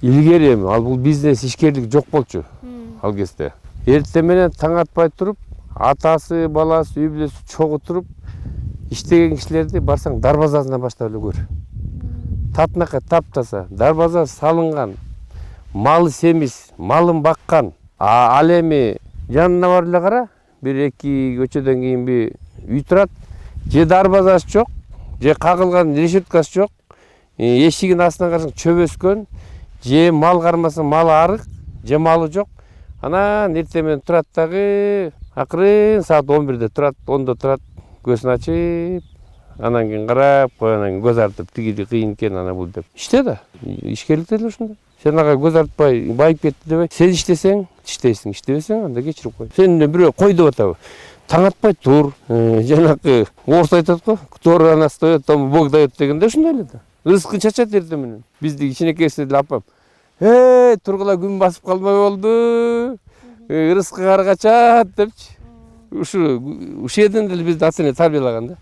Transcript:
илгери эми ал бул бизнес ишкерлик жок болчу ал кезде. Эртең менен таң атпай туруп, атасы, баласы, үй бүлөсү чогуу туруп иштеген кишилерди барсаң дарбазасынан баштап эле көр. Татынакай таптаса, дарбаза салынган, малы семиз, малын баккан. Ал эми жанына барып эле кара, 1-2 көчөдөн кийин үй турат. Же дарбазасы жок, же кагылган решеткасы жок. Эшигин астынан карасаң чөп өскөн, же мал кармаса малы арык, же малы жок. Анан эртең менен турат дагы, акырын саат 11-де турат, 10-да турат, көзүн ачып, анан кийин карап, анан кийин көз артып, тиги кыйын экен, ана бул деп. Иште да, ишкерлик деле ушундай. Сен ага көз артпай, байып кетти дебей, сен иштесең, иштейсиң, иштебесең, анда кечирип кой. Сен бирөө кой деп атабы. Таң атпай тур, жанакы орус айтат го, кто рано встаёт, тому Бог дает дегенде ушундай эле да. Рызкын чачат эртең менен. Бизди кичинекейсинде деле апам. Тургула күн басып калмай болду. Рызкы кар качат депчи. Ушул жерден деле бизди ата эне тарбиялаган да.